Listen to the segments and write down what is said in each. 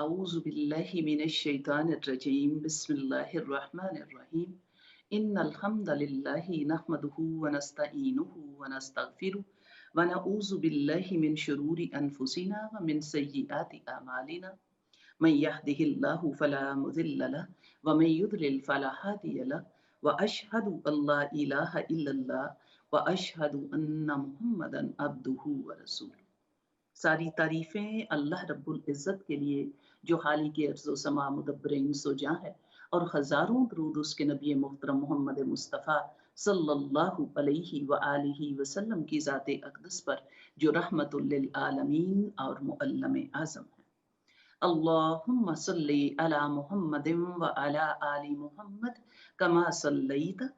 أعوذ بالله من الشيطان الرجيم بسم الله الرحمن الرحيم إن الحمد لله نحمده ونستعينه ونستغفره ونعوذ بالله من شرور أنفسنا ومن سيئات أعمالنا من يهده الله فلا مضل له ومن يضلل فلا هادي له وأشهد أن لا إله إلا الله وأشهد أن محمدا عبده ورسوله। सारी तारीफें अल्लाह रब्बुल इज़्ज़त के लिए जो हालिक़े अर्ज़ समा मुदब्बिर इंस व जां है, और हज़ारों दरूद उसके नबी मुहतरम मोहम्मद मुस्तफ़ा सल्लल्लाहु अलैहि व आलिहि वसल्लम की ज़ाते अक़दस पर जो रहमतुल लिल आलमीन और मुअल्लम आज़म है। अल्लाहुम्मा सल्लि अला मुहम्मदिन व अला आलि मुहम्मद कमा सल्लैत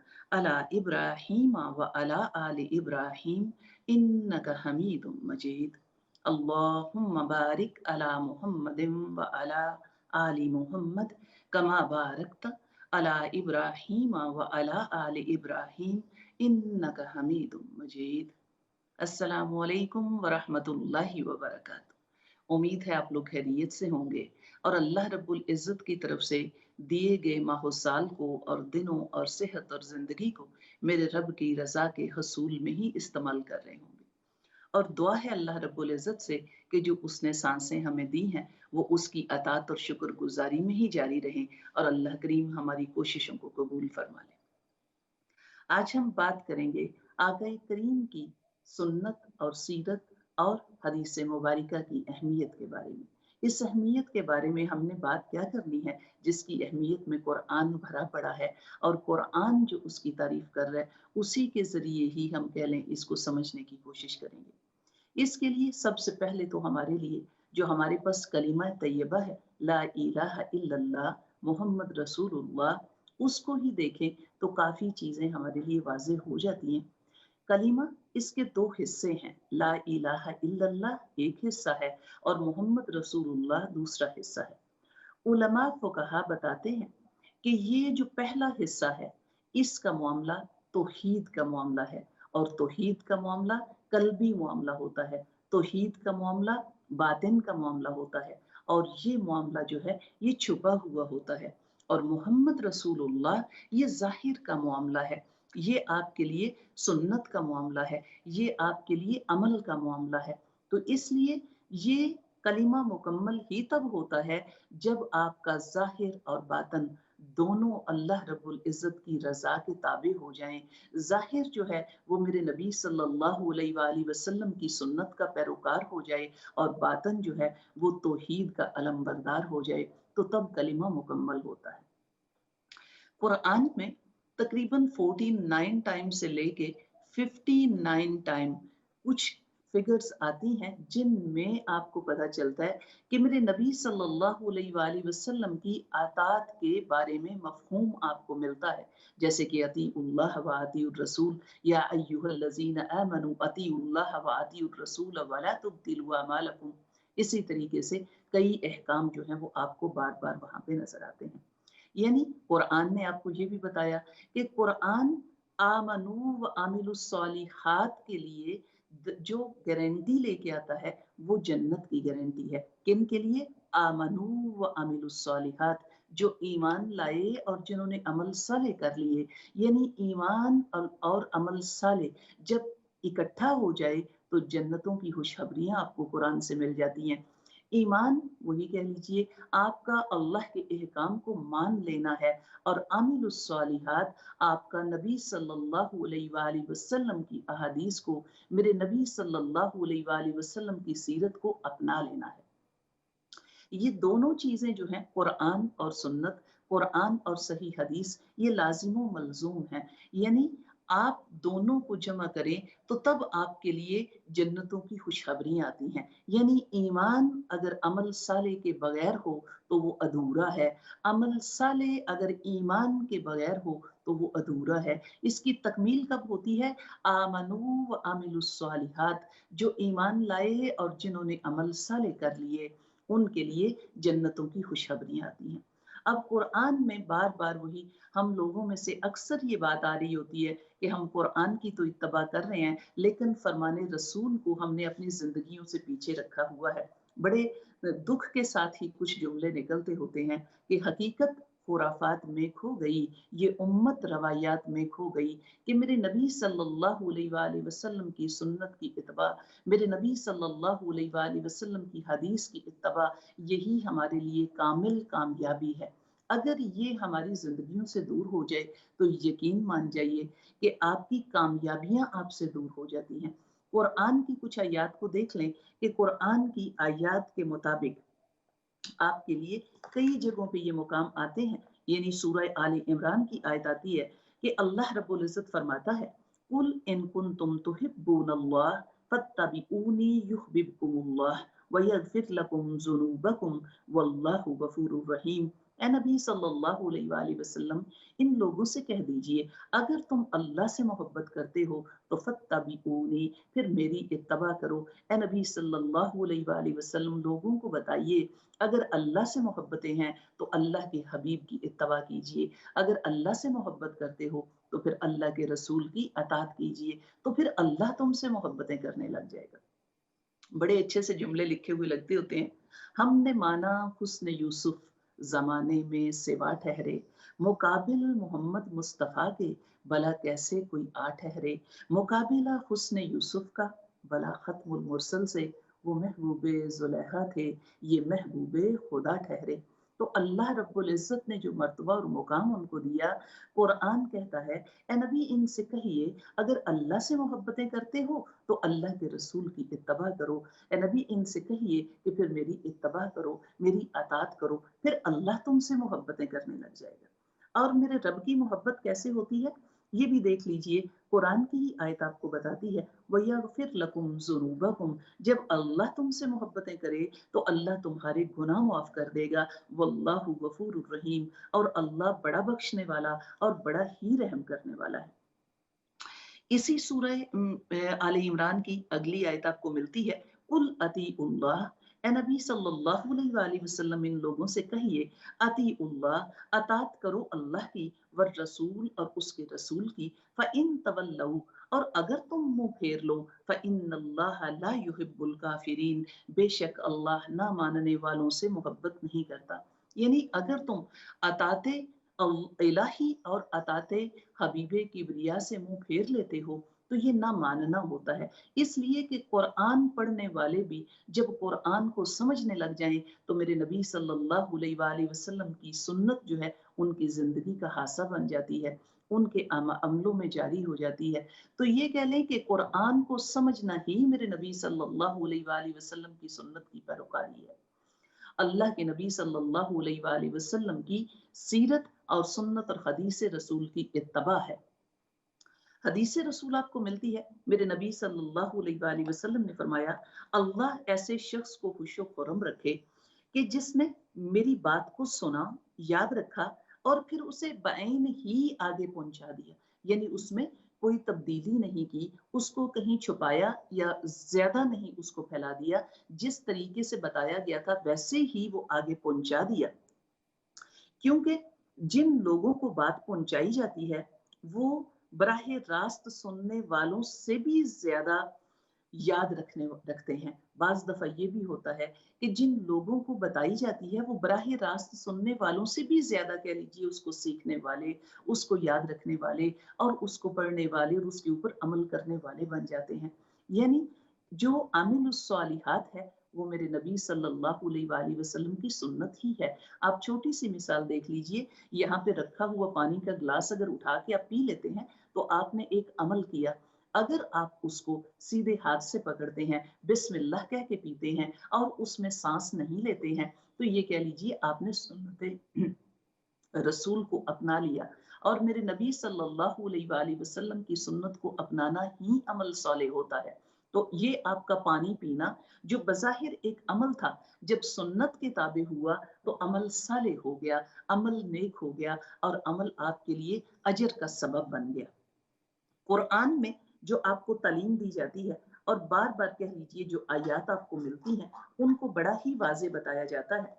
अला इब्राहीम व अला आलि इब्राहीम इन्नका हमीदुम मजीद। अल्लाहुम्मा बारिक अला मुहम्मदिन व अला आलि मुहम्मद कमा बारकत अला इब्राहीम व अला आलि इब्राहीम इन्नका हमीदुम मजीद। अस्सलामु अलैकुम व रहमतुल्लाहि व बरकातुहू। उम्मीद है आप लोग खैरियत से होंगे और अल्लाह रब्बुल इज़्ज़त की तरफ से दिए गए माह साल को और दिनों और सेहत और ज़िंदगी को मेरे रब की रज़ा के हसूल में ही इस्तेमाल कर रहे होंगे। और दुआ है अल्लाह रब्बुल इज़्ज़त से कि जो उसने सांसें हमें दी हैं वो उसकी अतात और शुक्रगुजारी में ही जारी रहें और अल्लाह करीम हमारी कोशिशों को कबूल फरमा ले। आज हम बात करेंगे आक़ा करीम की सुन्नत और सीरत और हदीस मुबारका की अहमियत के बारे में। इस अहमियत के बारे में हमने बात क्या करनी है जिसकी अहमियत में कुरान भरा पड़ा है, और कुरान जो उसकी तारीफ कर रहा है उसी के ज़रिए ही हम कह लें इसको समझने की कोशिश करेंगे। इसके लिए सबसे पहले तो हमारे लिए जो हमारे पास कलिमा तैयबा है, ला इलाहा इल्लल्लाह मुहम्मद रसूलुल्लाह, उसको ही देखें तो काफ़ी चीज़ें हमारे लिए वाज़ेह हो जाती हैं। कलिमा इसके दो हिस्से हैं, ला इलाहा इल्लल्लाह एक हिस्सा है और मोहम्मद रसूलुल्लाह दूसरा हिस्सा है। उलमा फ़ुक़हा बताते हैं कि ये जो पहला हिस्सा है इसका मामला तौहीद का मामला है, और तौहीद का मामला कल्बी मामला होता है, तौहीद का मामला बातिन का मामला होता है, और ये मामला जो है ये छुपा हुआ होता है। और मोहम्मद रसूलुल्लाह ये ज़ाहिर का मामला है, ये आपके लिए सुन्नत का मामला है, ये आपके लिए अमल का मामला है। तो इसलिए ये कलिमा मुकम्मल ही तब होता है जब आपका ज़ाहिर और बातन दोनों अल्लाह रब्बुल इज़्ज़त की रज़ा के ताबे हो जाएं। ज़ाहिर जो है वो मेरे नबी सल्लल्लाहु अलैहि वसल्लम की सुन्नत का पैरोकार हो जाए, और बातन जो है वो तौहीद का अलमबरदार हो जाए, तो तब कलिमा मुकम्मल होता है। कुरान में तकरीबन 49 टाइम से लेके 59 टाइम कुछ फिगर्स आती हैं जिनमें आपको पता चलता है कि मेरे नबी सल्लल्लाहु अलैहि वसल्लम की आतात के बारे में मफ़हूम आपको मिलता है, जैसे कि अतीउल्लाह व अतीउर रसूल, या अय्युहल्लज़ीना आमनू अतीउल्लाह व अतीउर रसूल वला तुब्तिलू अमालकुम। इसी तरीके से कई अहकाम जो हैं वो आपको बार बार वहाँ पे नजर आते हैं। यानी कुरान ने आपको ये भी बताया कि कुरान आमनू व आमिलुस्सॉलिहात के लिए जो गारंटी लेके आता है वो जन्नत की गारंटी है। किन के लिए? आमनू व आमिलुस्सॉलिहात, जो ईमान लाए और जिन्होंने अमल साले कर लिए। यानी ईमान और अमल साले जब इकट्ठा हो जाए तो जन्नतों की खुशखबरियां आपको कुरान से मिल जाती हैं। ईमान वही कह लीजिए आपका अल्लाह के एहकाम को मान लेना है, और आमिलुस्सॉलिहात आपका नबी सल्लल्लाहु अलैहि वसल्लम की अहादीस को, मेरे नबी सल्लल्लाहु अलैहि वसल्लम की सीरत को अपना लेना है। ये दोनों चीज़ें जो हैं कुरान और सुन्नत, कुरान और सही हदीस, ये लाजिम मलजूम हैं। यानी आप दोनों को जमा करें तो तब आपके लिए जन्नतों की खुशखबरियाँ आती हैं। यानी ईमान अगर अमल साले के बगैर हो तो वो अधूरा है, अमल साले अगर ईमान के बगैर हो तो वो अधूरा है। इसकी तकमील कब होती है? आमनू व आमिलुस्सॉलिहात, जो ईमान लाए और जिन्होंने अमल साले कर लिए उनके लिए जन्नतों की खुशखबरियाँ आती हैं। अब कुरान में बार बार वही हम लोगों में से अक्सर ये बात आ रही होती है कि हम कुरान की तो इत्तबा कर रहे हैं लेकिन फरमाने रसूल को हमने अपनी जिंदगियों से पीछे रखा हुआ है। बड़े दुख के साथ ही कुछ जुमले निकलते होते हैं कि हकीकत खुराफात में खो गई, ये उम्मत रवायात में खो गई कि मेरे नबी सल्लल्लाहु अलैहि वसल्लम की सुन्नत की इत्तबा, मेरे नबी सल्लल्लाहु अलैहि वसल्लम की हदीस की इत्तबा, यही हमारे लिए कामिल कामयाबी है। अगर ये हमारी जिंदगियों से दूर हो जाए तो यकीन मान जाइए कि आपकी कामयाबियां आपसे दूर हो जाती हैं। कुरान की कुछ आयात को देख लें कि कुरान की आयात के मुताबिक आपके लिए कई जगहों पे ये मुकाम आते हैं। यानी सूरह आले इमरान की आयत आती है कि अल्लाह रब्बुल इज्जत फरमाता है, कुल इन कुंतुम तुहिब्बूनल्लाह फत्तबिऊनी युहबिबकुमुल्लाह व यगफिर लकुम ज़ुनूबकुम वल्लाहु गफूरुर रहीम। ए नबी सल्लल्लाहु अलैहि वसल्लम, इन लोगों से कह दीजिए, अगर तुम अल्लाह से मोहब्बत करते हो तो फत्तबिऊनी, फिर मेरी इत्तबा करो। ए नबी सल्लल्लाहु अलैहि वसल्लम, लोगों को बताइए, अगर अल्लाह से मोहब्बतें हैं तो अल्लाह के हबीब की इत्तबा कीजिए, अगर अल्लाह से मोहब्बत करते हो तो फिर अल्लाह के रसूल की अतात कीजिए, तो फिर अल्लाह तुमसे मोहब्बतें करने लग जाएगा। बड़े अच्छे से जुमले लिखे हुए लगते होते हैं। हमने माना हुस्न यूसुफ जमाने में सिवा ठहरे, मुकाबिल मोहम्मद मुस्तफ़ा के भला कैसे कोई आ ठहरे। मुकाबिला हुस्न यूसुफ का भला खत्मुल मुरसल से, वो महबूबे जुलेखा थे, ये महबूबे खुदा ठहरे। तो अल्लाह रब्बुल इज्जत ने जो मर्तबा और मुकाम उनको दिया, कुरान कहता है, ए नबी इनसे कहिए, अगर अल्लाह से मोहब्बतें करते हो तो अल्लाह के रसूल की इत्तबा करो। ए नबी इनसे कहिए कि फिर मेरी इत्तबा करो, मेरी अतात करो, फिर अल्लाह तुमसे मोहब्बतें करने लग जाएगा। और मेरे रब की मोहब्बत कैसे होती है ये भी देख लीजिए, कुरान की ही आयत आपको बताती है, वयगफिर लकुम ज़ुनूबकुम, जब अल्लाह तुमसे मोहब्बतें करे तो अल्लाह तुम्हारे गुनाह माफ कर देगा। वल्लाहु गफूरुर रहीम, और अल्लाह बड़ा बख्शने वाला और बड़ा ही रहम करने वाला है। इसी सूरह आले इमरान की अगली आयत आपको मिलती है, कुल अतीउल्लाह, ए नबी सल्लल्लाहु अलैहि वसल्लम, इन लोगों से कहिए, अतीउल्लाह, अतात करो अल्लाह की, वर रसूल, और उसके रसूल की, फ़इन तवल्लौ, और अगर तुम मुंह फेर लो, फ़इन्नल्लाह ला युहिब्बुल काफिरीन, बेशक अल्लाह ना मानने वालों से मोहब्बत नहीं करता। यानी अगर तुम अताते इलाही और अताते हबीबे किबरिया से मुंह फेर लेते हो तो ये ना मानना होता है। इसलिए कि कुरान पढ़ने वाले भी जब कुरान को समझने लग जाएं तो मेरे नबी सल्लल्लाहु अलैहि वसल्लम की सुन्नत जो है उनकी जिंदगी का हासा बन जाती है, उनके अमलों में जारी हो जाती है। तो ये कह लें कि कुरान को समझना ही मेरे नबी सल्लल्लाहु अलैहि वसल्लम की सुन्नत की पैरोकारी है। अल्लाह के नबी सल्लल्लाहु अलैहि वसल्लम की सीरत और सुन्नत और हदीस रसूल की इत्तबा है। हदीस रसूल आपको मिलती है, मेरे नबी सल्लल्लाहु अलैहि वसल्लम ने फरमाया, अल्लाह ऐसे शख्स को खुशो खुरम रखे कि जिसने मेरी बात को सुना, याद रखा और फिर उसे बैन ही आगे पहुंचा दिया। यानी उसमें कोई तब्दीली नहीं की, उसको कहीं छुपाया या ज्यादा नहीं उसको फैला दिया, जिस तरीके से बताया गया था वैसे ही वो आगे पहुंचा दिया। क्योंकि जिन लोगों को बात पहुंचाई जाती है वो बराहे रास्त सुनने वालों से भी ज्यादा याद रखते हैं। बाज दफा ये भी होता है कि जिन लोगों को बताई जाती है वो बराहे रास्त सुनने वालों से भी ज्यादा, कह लीजिए, उसको सीखने वाले, उसको याद रखने वाले और उसको पढ़ने वाले और उसके ऊपर अमल करने वाले बन जाते हैं। यानी जो आमिलुस्सालिहात है वो मेरे नबी सल्लल्लाहु अलैहि वसल्लम की सुन्नत ही है। आप छोटी सी मिसाल देख लीजिए, यहाँ पे रखा हुआ पानी का ग्लास अगर उठा के आप पी लेते हैं तो आपने एक अमल किया। अगर आप उसको सीधे हाथ से पकड़ते हैं, बिस्मिल्लाह कह के पीते हैं और उसमें सांस नहीं लेते हैं तो ये कह लीजिए आपने सुन्नत रसूल को अपना लिया। और मेरे नबी सल्लल्लाहु अलैहि वसल्लम की सुन्नत को अपनाना ही अमल साले होता है। तो ये आपका पानी पीना जो बज़ाहिर एक अमल था, जब सुन्नत के ताबे हुआ तो अमल साले हो गया, अमल नेक हो गया और अमल आपके लिए अजर का सबब बन गया। कुरान में जो आपको तालीम दी जाती है और बार बार कह लीजिए जो आयत आपको मिलती हैं उनको बड़ा ही वाज़े बताया जाता है।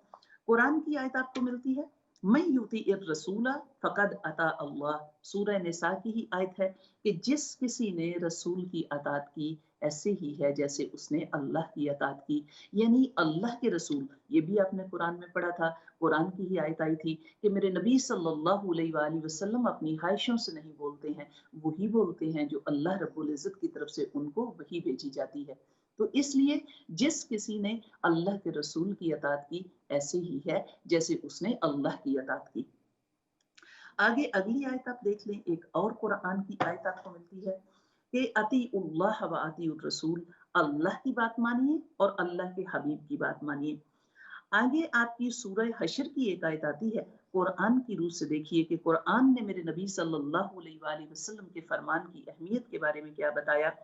कुरान की आयत आपको मिलती है, मैं युती रसूला फ़क़द अता अल्लाह, सूरह निसा की ही आयत है कि जिस किसी ने रसूल की अताअत की ऐसे ही है जैसे उसने अल्लाह की अताअत की। यानी अल्लाह के रसूल, ये भी आपने कुरान में पढ़ा था, कुरान की ही आयत आई थी कि मेरे नबी सल्लल्लाहु अलैहि वसल्लम अपनी ख्वाहिशों से नहीं बोलते हैं, वही बोलते हैं जो अल्लाह रब्बुल इज़्ज़त की तरफ से उनको वही भेजी जाती है। तो इसलिए जिस किसी ने अल्लाह के रसूल की अताअत की ऐसे ही है जैसे उसने अल्लाह की अताअत की। आगे अगली आयत आप देख लें, एक और कुरान की आयत आपको मिलती है कि अतीउल्लाह व अतीउर रसूल, अल्लाह की बात मानिए और अल्लाह के हबीब की बात मानिए। आगे आपकी सूरह हशर की एक आयत आती है। कुरान की रूह से देखिए कि कुरान ने मेरे नबी सल्लल्लाहु अलैहि वसल्लम के फरमान की अहमियत के बारे में क्या बताया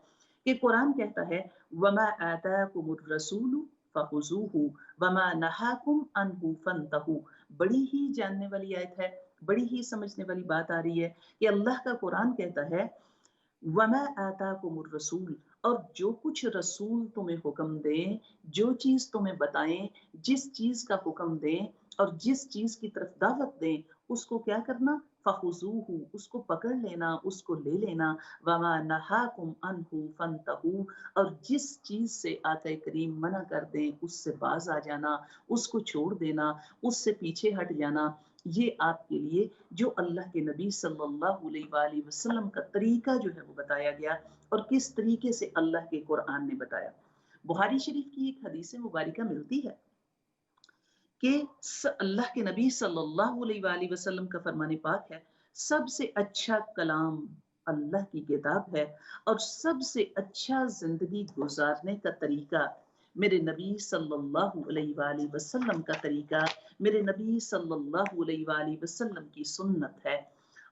कि कुरान कहता है वमा आताकुमुर रसूलु फखुजूहु वमा नहाकुम अन्हु फंतहु। बड़ी ही जानने वाली आयत है, बड़ी ही समझने वाली बात आ रही है कि अल्लाह का कुरान कहता है वमा आताकुमुर रसूल, और जो कुछ रसूल तुम्हें हुक्म दें, जो चीज तुम्हें बताएं, जिस चीज का हुक्म दें और जिस चीज की तरफ दावत दें, उसको क्या करना, फखुजूहु, उसको पकड़ लेना, उसको ले लेना, वमा नहाकुम अन्हु फंतहु, और जिस चीज से आका करीम मना कर दें उससे बाज आ जाना, उसको छोड़ देना, उससे पीछे हट जाना। ये आपके लिए जो अल्लाह के नबी सल्लल्लाहु अलैहि वसल्लम का तरीका जो है वो बताया गया और किस तरीके से अल्लाह के कुरान ने बताया। बुखारी शरीफ की एक हदीस मुबारका मिलती है कि अल्लाह के नबी सल्लल्लाहु अलैहि वसल्लम का फरमान पाक है, सबसे अच्छा कलाम अल्लाह की किताब है और सबसे अच्छा जिंदगी गुजारने का तरीका मेरे नबी सल्लल्लाहु अलैहि वसल्लम का तरीका, मेरे नबी सल्लल्लाहु अलैहि वसल्लम की सुन्नत है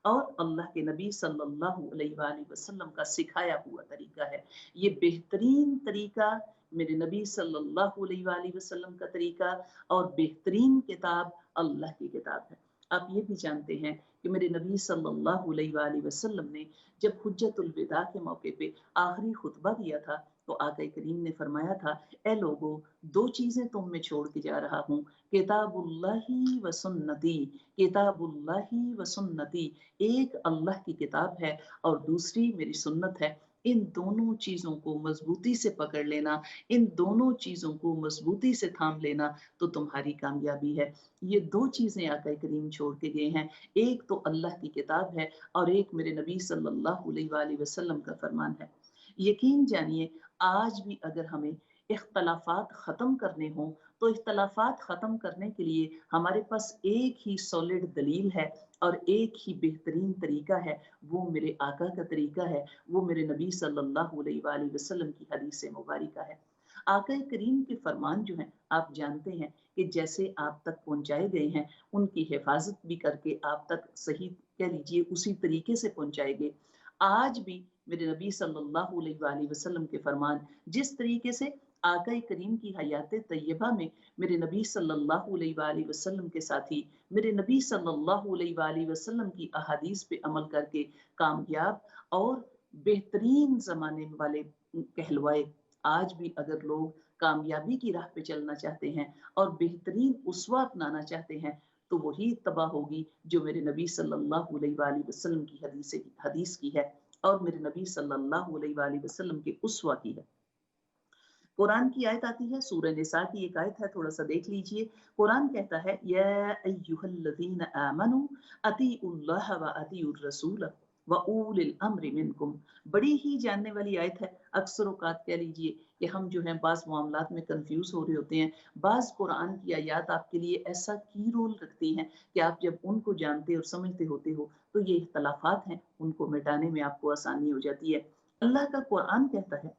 और अल्लाह के नबी सल्लल्लाहु अलैहि वसल्लम का सिखाया हुआ तरीका है। ये बेहतरीन तरीका मेरे नबी सल्लल्लाहु अलैहि वसल्लम का तरीका और बेहतरीन किताब अल्लाह की किताब है। आप ये भी जानते हैं कि मेरे नबी सल्लल्लाहु अलैहि वसल्लम ने जब हुज्जतुल विदा के मौके पे आखिरी खुतबा दिया था तो आका करीम ने फरमाया था, ए लोगो, दो चीजें तुम में छोड़ के जा रहा हूँ, किताबुल्लाही व सुन्नती, किताबुल्लाही व सुन्नती, एक अल्लाह की किताब है और दूसरी मेरी सुन्नत है। इन दोनों चीजों को मजबूती से पकड़ लेना, इन दोनों चीजों को मजबूती से थाम लेना तो तुम्हारी कामयाबी है। ये दो चीजें आका करीम छोड़ के गए हैं, एक तो अल्लाह की किताब है और एक मेरे नबी सल्लल्लाहु अलैहि वसल्लम का फरमान है। यकीन जानिए, आज भी अगर हमें इख्तलाफात ख़त्म करने हों तो इख्तलाफात ख़त्म करने के लिए हमारे पास एक ही सॉलिड दलील है और एक ही बेहतरीन तरीका है, वो मेरे आका का तरीका है, वो मेरे नबी सल्लल्लाहु अलैहि वसल्लम की हदीस मुबारका है। आका करीम के फरमान जो हैं आप जानते हैं कि जैसे आप तक पहुंचाए गए हैं, उनकी हिफाजत भी करके आप तक सही कह लीजिए उसी तरीके से पहुंचाए गए। आज भी मेरे नबी सल्लल्लाहु अलैहि वसल्लम के फरमान जिस तरीके से आका करीम की हयात तैयबा में मेरे नबी सल्लल्लाहु अलैहि वसल्लम के साथी मेरे नबी सल्लल्लाहु अलैहि वसल्लम की अहादीस पे अमल करके कामयाब और बेहतरीन जमाने वाले कहलवाए, आज भी अगर लोग कामयाबी की राह पे चलना चाहते हैं और बेहतरीन उसवा अपनाना चाहते हैं तो वही तबाह होगी जो मेरे नबी सल्लल्लाहु अलैहि वसल्लम की हदीस की है और मेरे नबी सल्लल्लाहु अलैहि वसल्लम के उस्वा की है। कुरान की आयत आती है, सूरह निसा की एक आयत है, थोड़ा सा देख लीजिए। कुरान कहता है या अय्युहल्लज़ीना आमनू अतीउल्लाह व अतीउर रसूल व उलिल अम्रि मिनकुम। बड़ी ही जानने वाली आयत है। अक्सर औकात कह लीजिए कि हम जो हैं बाज़ मामलात में कंफ्यूज हो रहे होते हैं। बाज़ कुरान की आयत आपके लिए ऐसा की रोल रखती हैं कि आप जब उनको जानते और समझते होते हो तो ये इख्तलाफात हैं, उनको मिटाने में आपको आसानी हो जाती है। अल्लाह का कुरान कहता है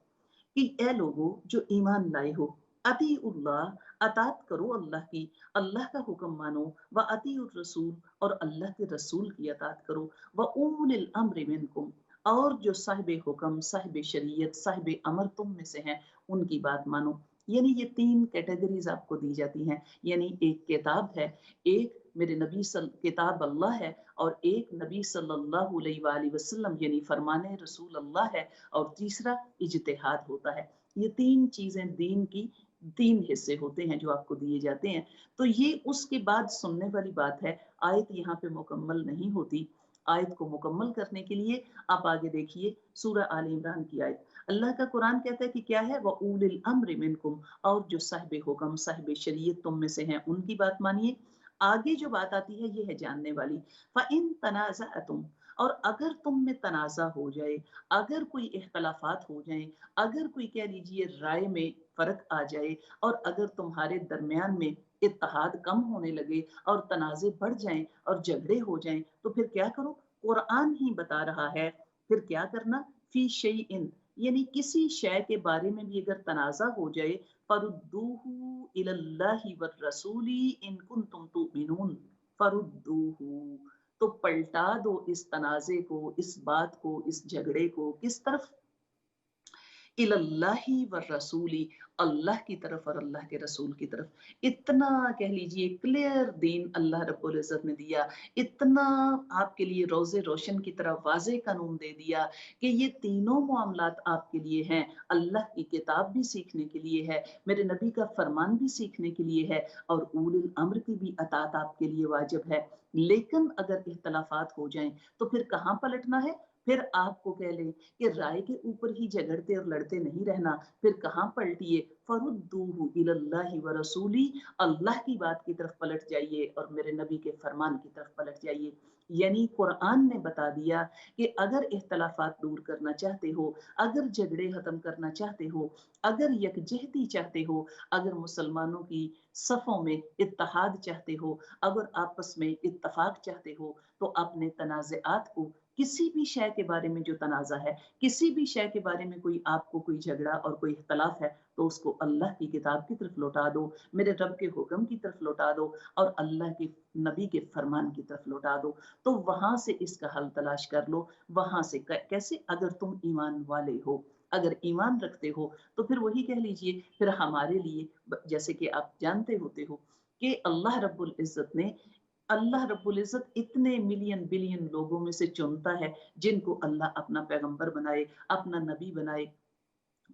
कि ए लोगो जो ईमान लाए हो, अतीउल्लाह, अतात करो अल्लाह की, अल्लाह का हुक्म मानो, व अतीउर रसूल, और अल्लाह के रसूल की अतात करो, व उलिल अम्रि मिनकुम, और जो साहिब हुक्म, साहिब शरीयत, साहिब अमर तुम में से हैं उनकी बात मानो। यानी ये तीन कैटेगरीज आपको दी जाती हैं। यानी एक किताब है, एक मेरे नबी किताब अल्लाह है और एक नबी सल्लल्लाहु अलैहि वसल्लम यानी फरमाने रसूल अल्लाह है और तीसरा इज्तिहाद होता है। ये तीन चीजें दीन की 3 हिस्से होते हैं जो आपको दिए जाते हैं। तो ये उसके बाद सुनने वाली बात है। आयत यहाँ पे मुकम्मल नहीं होती। आयत को मुकम्मल करने के लिए आप आगे देखिए सूरह आल इमरान की आयत। अल्लाह का कुरान कहता है कि क्या है, व उलिल अम्र मिनकुम, और जो साहिब हुक्म साहिब शरीयत तुम में से हैं उनकी बात मानिए। आगे जो बात आती है ये है जानने वाली। फ़इन तनाज़अतुम, और अगर तुम में तनाज़ा हो जाए, अगर कोई इख्तलाफात हो जाएं, अगर कोई कह लीजिए राय में फर्क आ जाए, और अगर तुम्हारे दरमियान में इत्तेहाद कम होने लगे और तनाज़े बढ़ जाएं और झगड़े हो जाएं, तो फिर क्या करो? कुरान ही बता रहा है फिर क्या करना। फी शैइन, यानी किसी शय के बारे में भी अगर तनाज़ा हो जाए, फरुद्दूहु इलल्लाहि वर रसूली इन कुंतुम तुमिनून। फरुद्दूहु, तो पलटा दो इस तनाज़े को, इस बात को, इस झगड़े को किस तरफ? इलल्लाहि व रसूली, अल्लाह की तरफ और अल्लाह के रसूल की तरफ। इतना कह लीजिए क्लियर दीन अल्लाह रब्बुल इज़्ज़त ने दिया, इतना आपके लिए रोज़े रोशन की तरह वाज़े कानून दे दिया कि ये तीनों मामलात आपके लिए हैं। अल्लाह की किताब भी सीखने के लिए है, मेरे नबी का फरमान भी सीखने के लिए है, और उलिल अम्र की भी अतात आपके लिए वाजिब है। लेकिन अगर इख्तलाफात हो जाएं तो फिर कहाँ पलटना है? फिर आपको कह लें कि राय के ऊपर ही झगड़ते और लड़ते नहीं रहना, फिर कहाँ पलटिए? फरुद्दूहु इलल्लाहि व रसूली, अल्लाह की बात की तरफ पलट जाइए और मेरे नबी के फरमान की तरफ पलट जाइए। यानी कुरान ने बता दिया कि अगर इख्तलाफात दूर करना चाहते हो, अगर झगड़े खत्म करना चाहते हो, अगर यकजहती चाहते हो, अगर मुसलमानों की सफ़ों में इत्तेहाद चाहते हो, अगर आपस में इत्तफाक चाहते हो, तो अपने तनाज़ात को, किसी भी शय के बारे में जो तनाज़ा है, किसी भी शय के बारे में कोई आपको कोई झगड़ा और कोई इख्तलाफ है, तो उसको अल्लाह की किताब की तरफ लौटा दो, मेरे रब के हुक्म की तरफ लौटा दो, और अल्लाह के नबी के फरमान की तरफ लौटा दो। तो वहां से इसका हल तलाश कर लो। वहां से कैसे? अगर तुम ईमान वाले हो, अगर ईमान रखते हो, तो फिर वही कह लीजिए, फिर हमारे लिए जैसे कि आप जानते होते हो कि अल्लाह रब्बुल इज़्ज़त इतने मिलियन बिलियन लोगों में से चुनता है जिनको अल्लाह अपना पैगंबर बनाए, अपना नबी बनाए।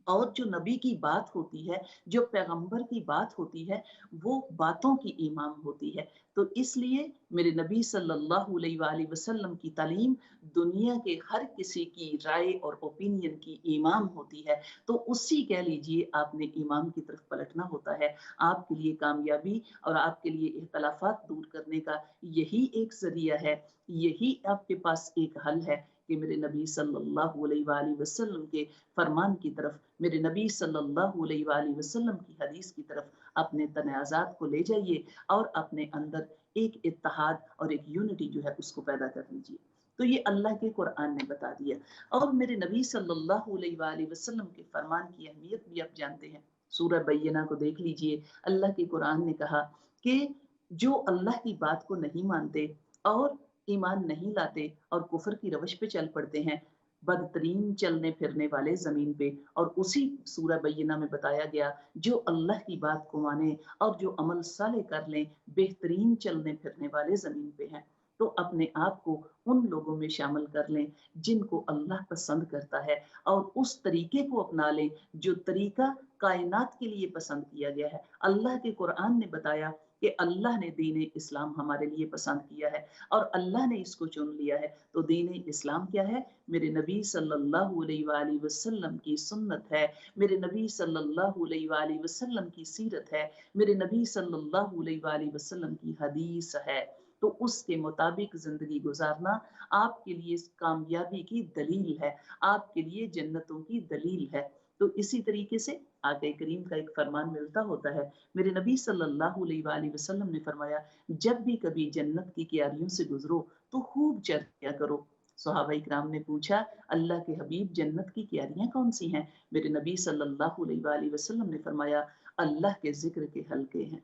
और जो नबी की बात होती है, जो पैगंबर की बात होती है, वो बातों की इमाम होती है। तो इसलिए मेरे नबी सल्लल्लाहु अलैहि वसल्लम की तालीम दुनिया के हर किसी की राय और ओपिनियन की इमाम होती है। तो उसी कह लीजिए आपने इमाम की तरफ पलटना होता है। आपके लिए कामयाबी और आपके लिए इख्तलाफात दूर करने का यही एक ज़रिया है, यही आपके पास एक हल है कि मेरे नबी सल्लल्लाहु अलैहि वसल्लम के फरमान की तरफ, मेरे नबी सल्लल्लाहु अलैहि वसल्लम की हदीस की तरफ अपने तनाज़ात को ले जाइए और अपने अंदर एक इत्तेहाद और एक यूनिटी जो है उसको पैदा कर लीजिए। तो ये अल्लाह के कुरान ने बता दिया। और मेरे नबी सल्लल्लाहु अलैहि वसल्लम के फरमान की अहमियत भी आप जानते हैं। सूरह बय्यना को देख लीजिए, अल्लाह के कुरान ने कहा कि जो अल्लाह की बात को नहीं मानते और ईमान नहीं लाते और कुफर की रवश पे चल पड़ते हैं, बदतरीन चलने फिरने वाले जमीन पे। और उसी सूरह बय्यना में बताया गया, जो अल्लाह की बात को माने और जो अमल साले कर लें, बेहतरीन चलने फिरने वाले जमीन पे हैं। तो अपने आप को उन लोगों में शामिल कर लें जिनको अल्लाह पसंद करता है, और उस तरीके को अपना लें जो तरीका कायनात के लिए पसंद किया गया है। अल्लाह के कुरान ने बताया कि अल्लाह ने दीन इस्लाम हमारे लिए पसंद किया है और अल्लाह ने इसको चुन लिया है। तो दीन इस्लाम क्या है? मेरे नबी सल्लल्लाहु अलैहि वसल्लम की सुन्नत है, मेरे नबी सल्लल्लाहु अलैहि वसल्लम की सीरत है, मेरे नबी सल्लल्लाहु अलैहि वसल्लम की हदीस है। तो उसके मुताबिक जिंदगी गुजारना आपके लिए कामयाबी की दलील है, आपके लिए जन्नतों की दलील है। तो इसी तरीके से आक़ा करीम का एक फरमान मिलता होता है। मेरे नबी सल्लल्लाहु अलैहि वसल्लम ने फरमाया, जब भी कभी जन्नत की क्यारियों से गुजरो तो खूब चर्चा करो। सहाबा इकराम ने पूछा, अल्लाह के हबीब जन्नत की क्यारियां कौन सी हैं? मेरे नबी सल्लल्लाहु अलैहि वसल्लम ने फरमाया, अल्लाह के जिक्र के हलके हैं।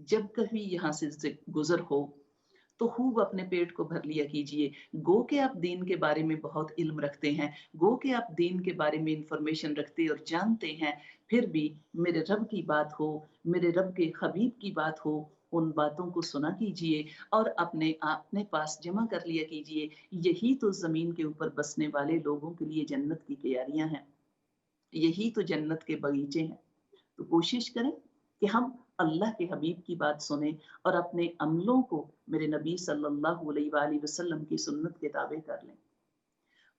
जब कभी यहाँ से गुजर हो तो खूब अपने पेट को भर लिया कीजिए। गो के आप दीन के बारे में बहुत इल्म रखते हैं, गो के आप दीन के बारे में इंफॉर्मेशन रखते और जानते हैं, फिर भी मेरे रब की बात हो, मेरे रब के हबीब की बात हो, उन बातों को सुना कीजिए और अपने पास जमा कर लिया कीजिए। यही तो जमीन के ऊपर बसने वाले लोगों के लिए जन्नत की तैयारियां हैं, यही तो जन्नत के बगीचे हैं। تو کوشش کریں کہ ہم اللہ کے حبیب کی بات سنیں اور اپنے عملوں کو میرے نبی صلی اللہ علیہ وآلہ وسلم کی سنت کے تابع کر لیں۔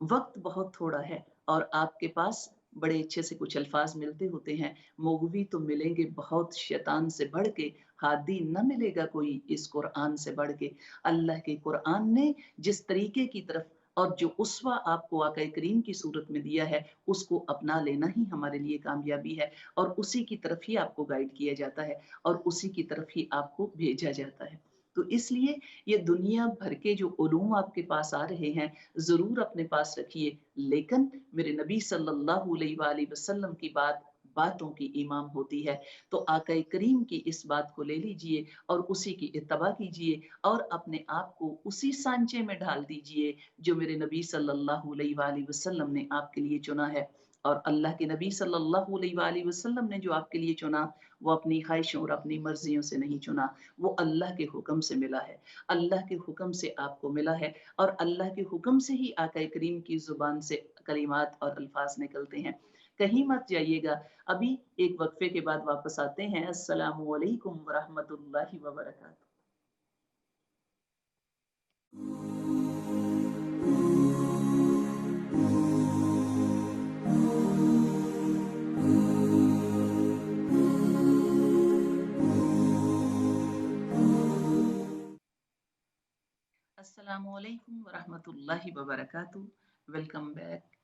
وقت بہت تھوڑا ہے اور آپ کے پاس بڑے اچھے سے کچھ الفاظ ملتے ہوتے ہیں، مغوی تو ملیں گے بہت، شیطان سے بڑھ کے ہادی نہ ملے گا کوئی اس قرآن سے بڑھ کے۔ اللہ کے قرآن نے جس طریقے کی طرف اور جو اسوہ آپ کو آقا کریم کی صورت میں دیا ہے، اس کو اپنا لینا ہی ہمارے لیے کامیابی ہے، اور اسی کی طرف ہی آپ کو گائیڈ کیا جاتا ہے اور اسی کی طرف ہی آپ کو بھیجا جاتا ہے۔ تو اس لیے یہ دنیا بھر کے جو علوم آپ کے پاس آ رہے ہیں ضرور اپنے پاس رکھیے، لیکن میرے نبی صلی اللہ علیہ وآلہ وسلم کی بات باتوں کی امام ہوتی ہے، تو آقا کریم کی اس بات کو لے لیجئے اور اسی کی اتباع کیجئے اور اپنے آپ کو اسی سانچے میں ڈال دیجئے جو میرے نبی صلی اللہ علیہ وآلہ وسلم نے آپ کے لیے چنا ہے۔ اور اللہ کے نبی صلی اللہ علیہ وآلہ وسلم نے جو آپ کے لیے چنا، وہ اپنی خواہشوں اور اپنی مرضیوں سے نہیں چنا، وہ اللہ کے حکم سے ملا ہے، اللہ کے حکم سے آپ کو ملا ہے، اور اللہ کے حکم سے ہی آقا کریم کی زبان سے کلمات اور الفاظ نکلتے ہیں۔ کہیں مت جائیے گا، ابھی ایک وقفے کے بعد واپس آتے ہیں۔ السلام علیکم ورحمۃ اللہ وبرکاتہ۔ السلام علیکم ورحمۃ اللہ وبرکاتہ۔ Welcome back.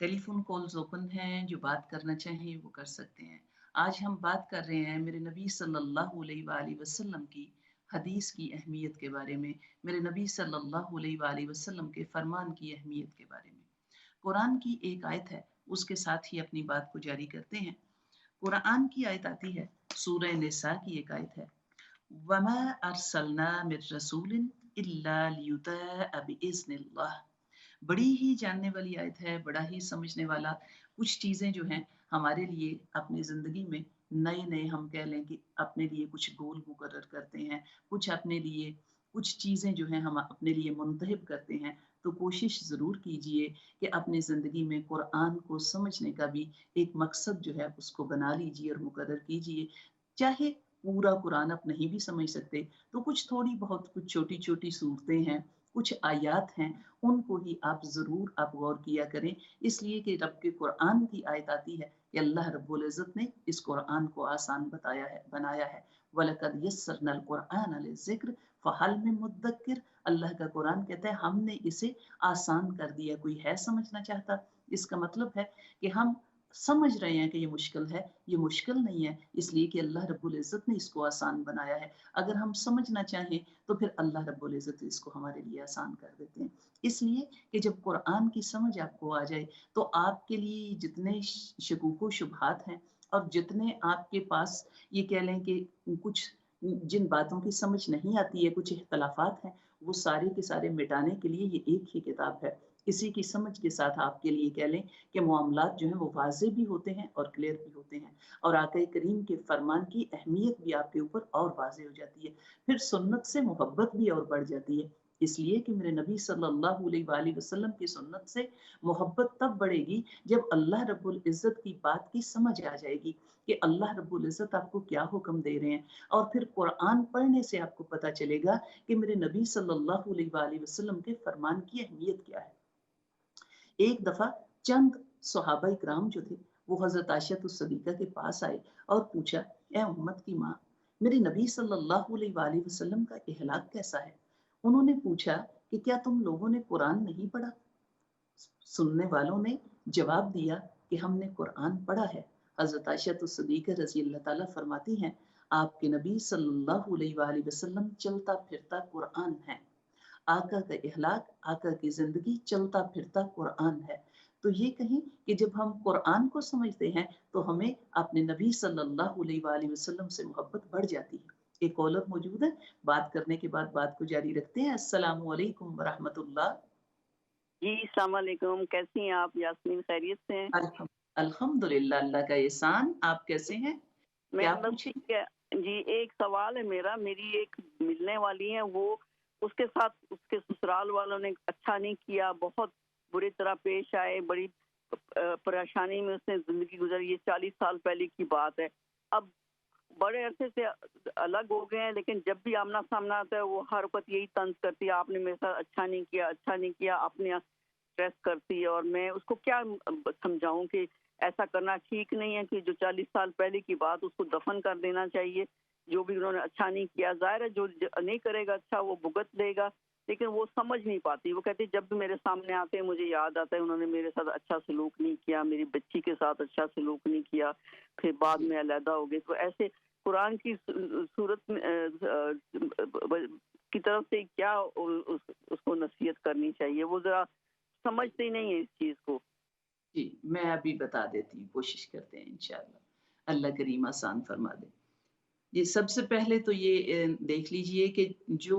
Telephone calls open ہیں، جو بات کرنا چاہیں وہ کر سکتے ہیں۔ آج ہم بات کر رہے ہیں میرے نبی صلی اللہ علیہ وآلہ وسلم کی حدیث کی اہمیت کے بارے میں، میرے نبی صلی اللہ علیہ وآلہ وسلم کے فرمان کی اہمیت کے بارے میں۔ قرآن کی ایک آیت ہے، اس کے ساتھ ہی اپنی بات کو جاری کرتے ہیں۔ قرآن کی آیت آتی ہے، سورہ نساء کی ایک آیت ہے، وَمَا أَرْسَلْنَا مِن رَّسُولٍ إِلَّا لِيُطَاعَ بِإِذْنِ اللَّهِ۔ بڑی ہی جاننے والی آیت ہے، بڑا ہی سمجھنے والا۔ کچھ چیزیں جو ہیں ہمارے لیے اپنی زندگی میں نئے نئے، ہم کہہ لیں کہ اپنے لیے کچھ گول مقرر کرتے ہیں، کچھ اپنے لیے کچھ چیزیں جو ہیں ہم اپنے لیے منتخب کرتے ہیں، تو کوشش ضرور کیجئے کہ اپنی زندگی میں قرآن کو سمجھنے کا بھی ایک مقصد جو ہے اس کو بنا لیجئے اور مقرر کیجئے۔ چاہے پورا قرآن آپ نہیں بھی سمجھ سکتے تو کچھ تھوڑی بہت کچھ چھوٹی چھوٹی صورتیں ہیں، کچھ آیات ہیں، ان کو ہی آپ ضرور غور کیا کریں، اس لیے کہ رب کے قرآن کی آیت آتی ہے کہ اللہ رب العزت نے اس قرآن کو آسان بنایا ہے۔ وَلَقَدْ يَسَّرْنَا الْقُرْآنَ لِلذِّكْرِ فَهَلْ مِن مُدَّكِّرٍ۔ اللہ کا قرآن کہتا ہے ہم نے اسے آسان کر دیا، کوئی ہے سمجھنا چاہتا؟ اس کا مطلب ہے کہ ہم سمجھ رہے ہیں کہ یہ مشکل ہے، یہ مشکل نہیں ہے، اس لیے کہ اللہ رب العزت نے اس کو آسان بنایا ہے۔ اگر ہم سمجھنا چاہیں تو پھر اللہ رب العزت اس کو ہمارے لیے آسان کر دیتے ہیں۔ اس لیے کہ جب قرآن کی سمجھ آپ کو آ جائے تو آپ کے لیے جتنے شکوک و شبہات ہیں اور جتنے آپ کے پاس یہ کہہ لیں کہ کچھ جن باتوں کی سمجھ نہیں آتی ہے، کچھ اختلافات ہیں، وہ سارے کے سارے مٹانے کے لیے یہ ایک ہی کتاب ہے۔ اسی کی سمجھ کے ساتھ آپ کے لیے کہہ لیں کہ معاملات جو ہیں وہ واضح بھی ہوتے ہیں اور کلیئر بھی ہوتے ہیں، اور آقا کریم کے فرمان کی اہمیت بھی آپ کے اوپر اور واضح ہو جاتی ہے۔ پھر سنت سے محبت بھی اور بڑھ جاتی ہے، اس لیے کہ میرے نبی صلی اللہ علیہ وآلہ وسلم کی سنت سے محبت تب بڑھے گی جب اللہ رب العزت کی بات کی سمجھ آ جائے گی کہ اللہ رب العزت آپ کو کیا حکم دے رہے ہیں، اور پھر قرآن پڑھنے سے آپ کو پتہ چلے گا کہ میرے نبی صلی اللہ علیہ وآلہ وسلم کے فرمان کی اہمیت کیا ہے۔ ایک دفعہ چند صحابہ اکرام جو تھے وہ حضرت عائشہ الصدیقہ کے پاس آئے اور پوچھا، اے امت کی ماں، میرے نبی صلی اللہ علیہ وآلہ وسلم کا اخلاق کیسا ہے؟ انہوں نے پوچھا کہ کیا تم لوگوں نے قرآن نہیں پڑھا؟ سننے والوں نے جواب دیا کہ ہم نے قرآن پڑھا ہے۔ حضرت عائشہ الصدیقہ رضی اللہ تعالیٰ فرماتی ہیں، آپ کے نبی صلی اللہ علیہ وآلہ وسلم چلتا پھرتا قرآن ہے۔ آقا کا اخلاق، آقا کی زندگی چلتا پھرتا قرآن ہے۔ تو یہ کہیں کہ جب ہم قرآن کو سمجھتے ہیں تو ہمیں اپنے نبی صلی اللہ علیہ وآلہ وسلم سے محبت بڑھ جاتی ہے۔ ایک کالر موجود ہے، بات کرنے کے بعد بات کو جاری رکھتے ہیں۔ السلام علیکم ورحمۃ اللہ۔ جی السلام علیکم، کیسی ہیں آپ یاسمین؟ خیریت سے ہیں؟ الحمد للہ، اللہ کا احسان۔ آپ کیسے ہیں؟ کیا پوچھیں؟ جی ایک سوال ہے میرا، میری ایک ملنے والی ہے، وہ اس کے ساتھ اس کے سسرال والوں نے اچھا نہیں کیا، بہت بری طرح پیش آئے، بڑی پریشانی میں اس نے زندگی گزاری، یہ 40 سال پہلے کی بات ہے۔ अब बड़े अरसे से अलग हो गए हैं, लेकिन जब भी आमना सामना आता है वो हर वक्त यही तंज करती है, आपने मेरे साथ अच्छा नहीं किया, अच्छा नहीं किया, आपने स्ट्रेस करती है। और मैं उसको क्या समझाऊं कि ऐसा करना ठीक नहीं है, कि जो 40 साल पहले की बात उसको दफन कर देना चाहिए। जो भी उन्होंने अच्छा नहीं किया, जाहिर है जो नहीं करेगा अच्छा वो भुगत लेगा, लेकिन वो समझ नहीं पाती। वो कहती जब भी मेरे सामने आते हैं मुझे याद आता है उन्होंने मेरे साथ अच्छा सलूक नहीं किया, मेरी बच्ची के साथ अच्छा सलूक नहीं किया, फिर बाद जी में अलहदा हो गए। तो ऐसे कुरान की सूरत की तरफ से क्या उसको नसीहत करनी चाहिए, वो जरा समझते ही नहीं है इस चीज को। जी, मैं अभी बता देती हूँ, कोशिश करते हैं इंशाअल्लाह, अल्लाह करीम आसान फरमा दे। जी, सबसे पहले तो ये देख लीजिए कि जो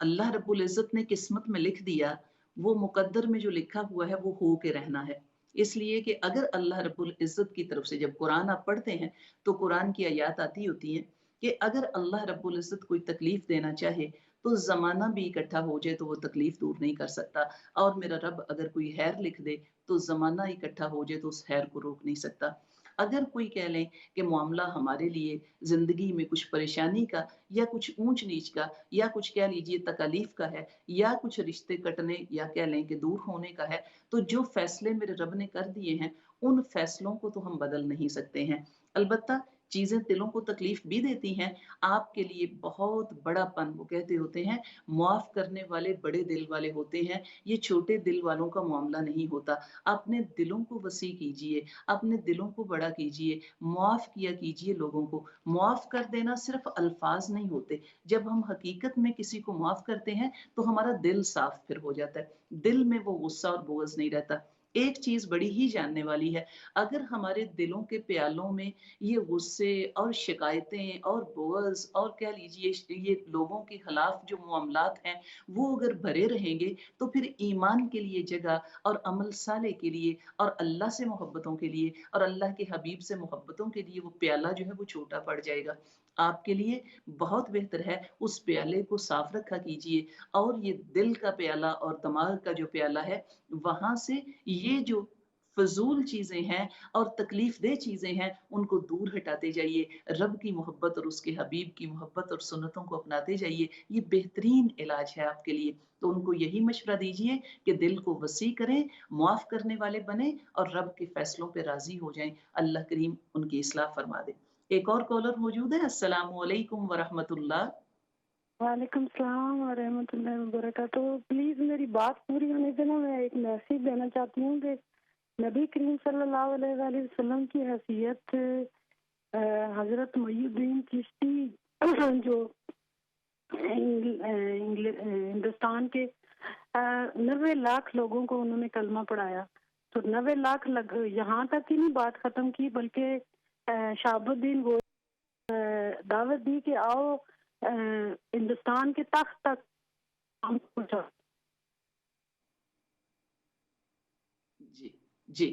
अल्लाह रब्बुल इज़्ज़त ने किस्मत में लिख दिया, वो मुक़द्दर में जो लिखा हुआ है, वो हो के रहना है। इसलिए कि अगर अल्लाह रब्बुल इज़्ज़त की तरफ से जब कुरान आप पढ़ते हैं, तो कुरान की आयत आती होती हैं कि अगर अल्लाह रब्बुल इज़्ज़त कोई तकलीफ़ देना चाहे, तो ज़माना भी इकट्ठा हो जाए, तो वो तकलीफ़ दूर नहीं कर सकता। और मेरा रब अगर कोई खैर लिख दे, तो ज़माना इकट्ठा हो जाए, तो उस खैर को रोक नहीं सकता। अगर कोई कह लें कि मामला हमारे लिए ज़िंदगी में कुछ परेशानी का या कुछ ऊँच-नीच का या कुछ कह लीजिए तकालीफ का है या कुछ रिश्ते कटने या कह लें कि दूर होने का है, तो जो फ़ैसले मेरे रब ने कर दिए हैं, उन फ़ैसलों को तो हम बदल नहीं सकते हैं। अलबत्ता चीज़ें दिलों को तकलीफ भी देती हैं, आपके लिए बहुत बड़ापन वो कहते होते हैं, मुआफ़ करने वाले बड़े दिल वाले होते हैं, ये छोटे दिल वालों का मामला नहीं होता। अपने दिलों को वसी कीजिए, अपने दिलों को बड़ा कीजिए, मुआफ़ किया कीजिए लोगों को। मुआफ़ कर देना सिर्फ़ अल्फ़ाज़ नहीं होते, जब हम हकीकत में किसी को मुआफ़ करते हैं, तो हमारा दिल साफ़ फिर हो जाता है। दिल में वो गुस्सा और बुग़्ज़ नहीं रहता। एक चीज़ बड़ी ही जानने वाली है, अगर हमारे दिलों के प्यालों में ये गुस्से और शिकायतें और बुग़्ज़ और कह लीजिए ये लोगों के खिलाफ़ जो मामलात हैं, वो अगर भरे रहेंगे, तो फिर ईमान के लिए जगह और अमल साले के लिए और अल्लाह से मोहब्बतों के लिए और अल्लाह के हबीब से मोहब्बतों के लिए वो प्याला जो है वो छोटा पड़ जाएगा। आपके लिए बहुत बेहतर है उस प्याले को साफ रखा कीजिए और ये दिल का प्याला और दिमाग का जो प्याला है, वहाँ से ये जो फ़िज़ूल चीज़ें हैं और तकलीफ़देह चीज़ें हैं, उनको दूर हटाते जाइए। रब की मोहब्बत और उसके हबीब की मोहब्बत और सुन्नतों को अपनाते जाइए। ये बेहतरीन इलाज है आपके लिए। तो उनको यही मशवरा दीजिए कि दिल को वसी करें, मुआफ़ करने वाले बनें और रब के फ़ैसलों पे राज़ी हो जाएँ। अल्लाह करीम उनकी इस्लाह फ़रमा दे। एक और कॉलर मौजूद है। अस्सलामु अलैकुम व रहमतुल्लाह। वालेकुम सलाम व रहमतुल्लाहि व बरकातुहू। प्लीज मेरी बात पूरी होने से ना मैं एक मैसेज देना चाहती हूँ कि नबी करीम सल्लल्लाहु अलैहि वसल्लम की हैसियत हजरत मुईनुद्दीन चिश्ती जो हिंदुस्तान के 90 लाख लोगों को उन्होंने कलमा पढ़ाया। तो 90 लाख यहाँ तक ही नहीं बात खत्म की, बल्कि शहाबुद्दीन वो दावत दी कि आओ हिंदुस्तान के तख्त तक हम पहुंचा। जी, जी।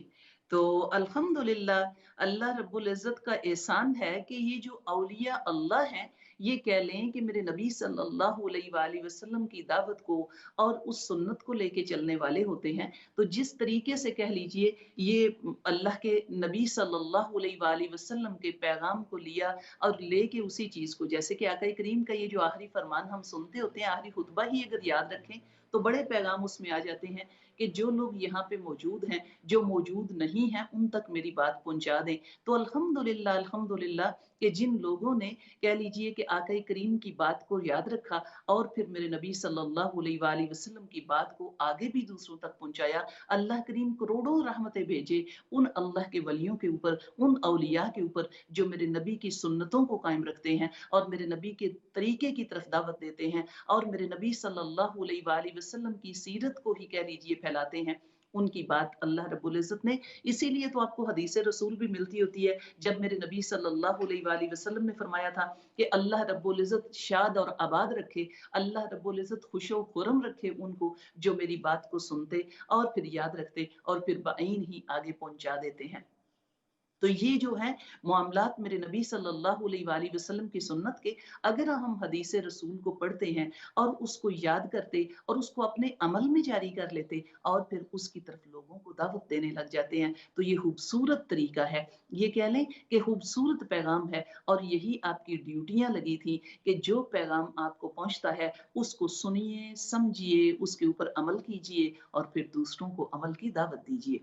तो अल्हम्दुलिल्लाह अल्लाह रब्बुल इज़्ज़त का एहसान है कि ये जो औलिया अल्लाह हैं, ये कह लें कि मेरे नबी सल्लल्लाहु अलैहि वसल्लम की दावत को और उस सुन्नत को लेके चलने वाले होते हैं। तो जिस तरीके से कह लीजिए ये अल्लाह के नबी सल्लल्लाहु अलैहि वसल्लम के पैगाम को लिया और लेके उसी चीज़ को जैसे कि आका करीम का ये जो आखिरी फरमान हम सुनते होते हैं, आखिरी खुतबा ही अगर याद रखें, तो बड़े पैगाम उसमें आ जाते हैं कि जो लोग यहाँ पे मौजूद हैं, जो मौजूद नहीं हैं, उन तक मेरी बात पहुँचा दें। तो अल्हम्दुलिल्लाह कि जिन लोगों ने कह लीजिए कि आका करीम की बात को याद रखा और फिर मेरे नबी सल्लल्लाहु अलैहि वसल्लम की बात को आगे भी दूसरों तक पहुँचाया, अल्लाह करीम करोड़ों रहमतें भेजे उन अल्लाह के वलियों के ऊपर, उन औलिया के ऊपर जो मेरे नबी की सुन्नतों को कायम रखते हैं और मेरे नबी के तरीके की तरफ दावत देते हैं और मेरे नबी सल्लल्लाहु अलैहि वसल्लम की सीरत को ही कह लीजिए फैलाते हैं। उनकी बात अल्लाह रब्बुल इज़्ज़त ने इसीलिए तो आपको हदीस रसूल भी मिलती होती है, जब मेरे नबी सल्लल्लाहु अलैहि वसल्लम ने फरमाया था कि अल्लाह रब्बुल इज़्ज़त शाद और आबाद रखे, अल्लाह रब्बुल इज़्ज़त खुशो खुर्रम रखे उनको जो मेरी बात को सुनते और फिर याद रखते और फिर बाईन ही आगे पहुँचा देते हैं। تو یہ جو ہے معاملات میرے نبی صلی اللہ علیہ وآلہ وسلم کی سنت کے، اگر ہم حدیث رسول کو پڑھتے ہیں اور اس کو یاد کرتے اور اس کو اپنے عمل میں جاری کر لیتے اور پھر اس کی طرف لوگوں کو دعوت دینے لگ جاتے ہیں، تو یہ خوبصورت طریقہ ہے، یہ کہہ لیں کہ خوبصورت پیغام ہے، اور یہی آپ کی ڈیوٹیاں لگی تھی کہ جو پیغام آپ کو پہنچتا ہے اس کو سنیے، سمجھیے، اس کے اوپر عمل کیجیے اور پھر دوسروں کو عمل کی دعوت دیجیے۔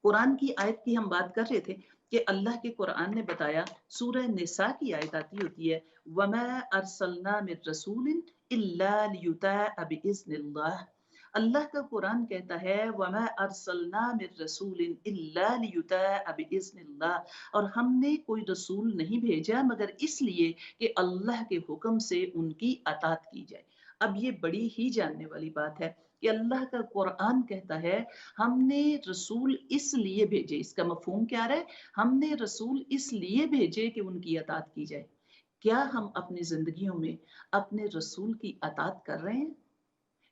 قرآن کی آیت کی ہم بات کر رہے تھے کہ اللہ کے قرآن نے بتایا، سورہ نساء کی آیت آتی ہوتی ہے وَمَا أَرْسَلْنَا مِن رَسُولٍ إِلَّا لِيُطَاعَ بِإِذْنِ اللَّهِ۔ اللہ کا قرآن کہتا ہے وَمَا أَرْسَلْنَا مِن رَسُولٍ إِلَّا لِيُطَاعَ بِإِذْنِ اللَّهِ، اور ہم نے کوئی رسول نہیں بھیجا مگر اس لیے کہ اللہ کے حکم سے ان کی اطاعت کی جائے۔ اب یہ بڑی ہی جاننے والی بات ہے کہ اللہ کا قرآن کہتا ہے ہم نے رسول اس لیے بھیجے، اس کا مفہوم کیا رہا ہے؟ ہم نے رسول اس لیے بھیجے کہ ان کی اطاعت کی جائے۔ کیا ہم اپنی زندگیوں میں اپنے رسول کی اطاعت کر رہے ہیں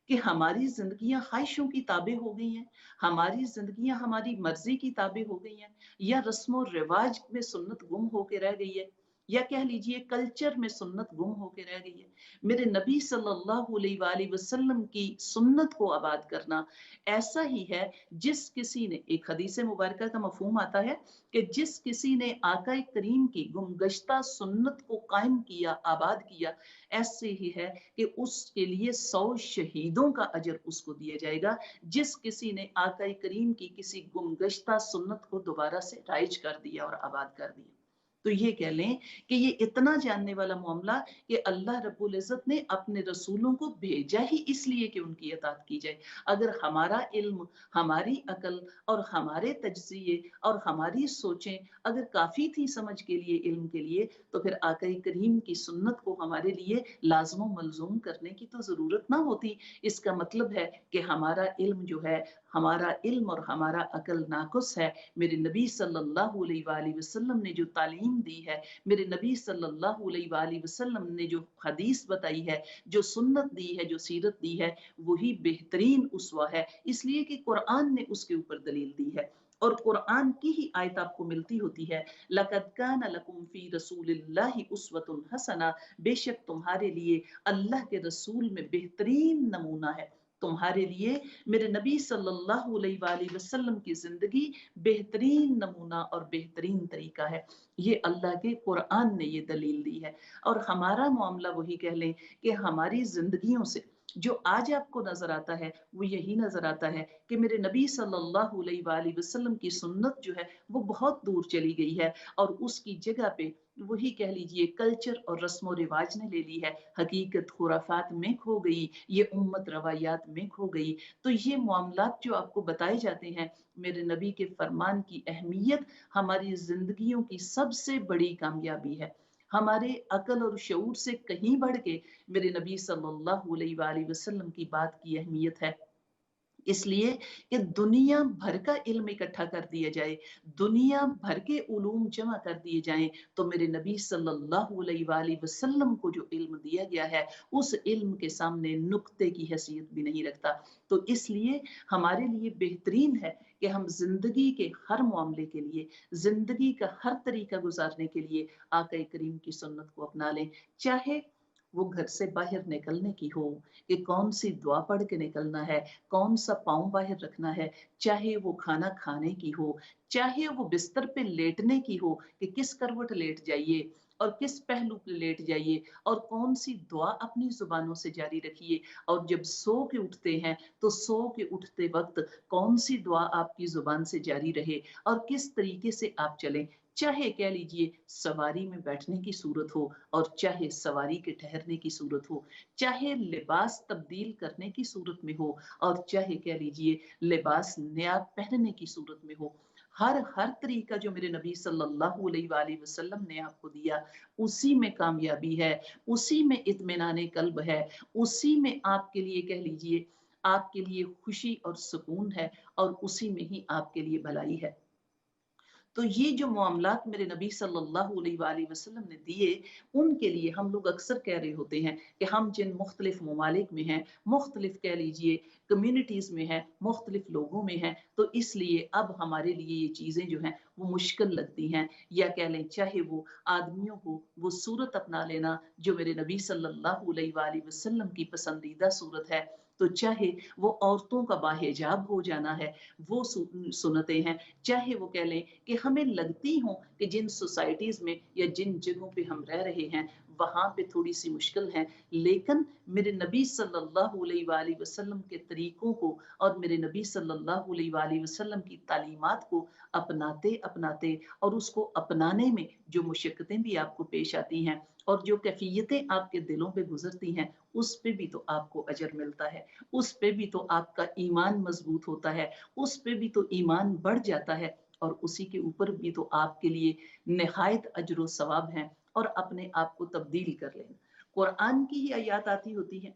کہ ہماری زندگیاں خواہشوں کی تابع ہو گئی ہیں، ہماری زندگیاں ہماری مرضی کی تابع ہو گئی ہیں، یا رسم و رواج میں سنت گم ہو کے رہ گئی ہے، یا کہہ لیجئے کلچر میں سنت گم ہو کے رہ گئی ہے؟ میرے نبی صلی اللہ علیہ وآلہ وسلم کی سنت کو آباد کرنا ایسا ہی ہے جس کسی نے، ایک حدیث مبارکہ کا مفہوم آتا ہے کہ جس کسی نے آقا کریم کی گمگشتہ سنت کو قائم کیا، آباد کیا، ایسے ہی ہے کہ اس کے لیے 100 شہیدوں کا اجر اس کو دیا جائے گا جس کسی نے آقا کریم کی کسی گمگشتہ سنت کو دوبارہ سے رائج کر دیا اور آباد کر دیا۔ تو یہ کہہ لیں کہ یہ اتنا جاننے والا معاملہ کہ اللہ رب العزت نے اپنے رسولوں کو بھیجا ہی اس لیے کہ ان کی اطاعت کی جائے۔ اگر ہمارا علم، ہماری عقل اور ہمارے تجزیے اور ہماری سوچیں اگر کافی تھی سمجھ کے لیے، علم کے لیے، تو پھر آقا کریم کی سنت کو ہمارے لیے لازم و ملزوم کرنے کی تو ضرورت نہ ہوتی۔ اس کا مطلب ہے کہ ہمارا علم جو ہے، ہمارا علم اور ہمارا عقل ناقص ہے۔ میرے نبی صلی اللہ علیہ وآلہ وسلم نے جو تعلیم دی ہے، میرے نبی صلی اللہ علیہ وآلہ وسلم نے جو حدیث بتائی ہے، جو سنت دی ہے، جو سیرت دی ہے، وہی بہترین اسوہ ہے، اس لیے کہ قرآن نے اس کے اوپر دلیل دی ہے۔ اور قرآن کی ہی آیت آپ کو ملتی ہوتی ہے لَقَدْ كَانَ لَكُمْ فِي رَسُولِ اللَّهِ أُسْوَةٌ حَسَنَةٌ، بے شک تمہارے لیے اللہ کے رسول میں بہترین نمونہ ہے، تمہارے لیے میرے نبی صلی اللہ علیہ وآلہ وسلم کی زندگی بہترین نمونہ اور بہترین طریقہ ہے۔ یہ اللہ کے قرآن نے یہ دلیل دی ہے، اور ہمارا معاملہ وہی کہہ لیں کہ ہماری زندگیوں سے جو آج آپ کو نظر آتا ہے وہ یہی نظر آتا ہے کہ میرے نبی صلی اللہ علیہ وآلہ وسلم کی سنت جو ہے وہ بہت دور چلی گئی ہے، اور اس کی جگہ پہ وہی کہہ لیجئے کلچر اور رسم و رواج نے لے لی ہے، حقیقت خرافات میں کھو گئی، یہ امت روایات میں کھو گئی۔ تو یہ معاملات جو آپ کو بتائے جاتے ہیں، میرے نبی کے فرمان کی اہمیت ہماری زندگیوں کی سب سے بڑی کامیابی ہے، ہمارے عقل اور شعور سے کہیں بڑھ کے میرے نبی صلی اللہ علیہ وآلہ وسلم کی بات کی اہمیت ہے۔ اس لیے کہ دنیا بھر کا علم اکٹھا کر دیا جائے، دنیا بھر کے علوم جمع کر دیے جائیں، تو میرے نبی صلی اللہ علیہ وآلہ وسلم کو جو علم دیا گیا ہے اس علم کے سامنے نقطے کی حیثیت بھی نہیں رکھتا۔ تو اس لیے ہمارے لیے بہترین ہے کہ ہم زندگی کے ہر معاملے کے لیے، زندگی کا ہر طریقہ گزارنے کے لیے آقا کریم کی سنت کو اپنا لیں، چاہے وہ گھر سے باہر نکلنے کی ہو کہ کون سی دعا پڑھ کے نکلنا ہے، کون سا پاؤں باہر رکھنا ہے، چاہے وہ کھانا کھانے کی ہو، چاہے وہ بستر پہ لیٹنے کی ہو کہ کس کروٹ لیٹ جائیے اور کس پہلو پہ لیٹ جائیے، اور کون سی دعا اپنی زبانوں سے جاری رکھیے، اور جب سو کے اٹھتے ہیں تو سو کے اٹھتے وقت کون سی دعا آپ کی زبان سے جاری رہے اور کس طریقے سے آپ چلیں، چاہے کہہ لیجئے سواری میں بیٹھنے کی صورت ہو اور چاہے سواری کے ٹھہرنے کی صورت ہو، چاہے لباس تبدیل کرنے کی صورت میں ہو اور چاہے کہہ لیجئے لباس نیا پہننے کی صورت میں ہو، ہر طریقہ جو میرے نبی صلی اللہ علیہ وآلہ وسلم نے آپ کو دیا، اسی میں کامیابی ہے، اسی میں اطمینان قلب ہے، اسی میں آپ کے لیے کہہ لیجئے آپ کے لیے خوشی اور سکون ہے، اور اسی میں ہی آپ کے لیے بھلائی ہے۔ तो ये जो मामलात मेरे नबी सल्लल्लाहु अलैहि वसल्लम ने दिए, उनके लिए हम लोग अक्सर कह रहे होते हैं कि हम जिन मुख्तलिफ ममालिक में हैं, मुख्तलिफ कह लीजिए कम्युनिटीज़ में हैं, मुख्तलिफ लोगों में हैं, तो इसलिए अब हमारे लिए ये चीज़ें जो हैं वो मुश्किल लगती हैं, या कह लें चाहे वो आदमियों को वो सूरत अपना लेना जो मेरे नबी सल्लल्लाहु अलैहि वसल्लम की पसंदीदा सूरत है, तो चाहे वो औरतों का बाहिजाब हो जाना है, वो सुन्नतें हैं, चाहे वो कह लें कि हमें लगती हो कि जिन सोसाइटीज़ में या जिन जगहों पे हम रह रहे हैं वहाँ पे थोड़ी सी मुश्किल है, लेकिन मेरे नबी सल्लल्लाहु अलैहि वसल्लम के तरीकों को और मेरे नबी सल्लल्लाहु अलैहि वसल्लम की तालीमात को अपनाते अपनाते और उसको अपनाने में जो मुशक्क़तें भी आपको पेश आती हैं और जो कैफियतें आपके दिलों पे गुजरती हैं, उस पे भी तो आपको अजर मिलता है, उस पे भी तो आपका ईमान मजबूत होता है, उस पे भी तो ईमान बढ़ जाता है और उसी के ऊपर भी तो आपके लिए निहायत अजर व सवाब है। और अपने आप को तब्दील कर लेना, कुरान की ही आयत आती होती है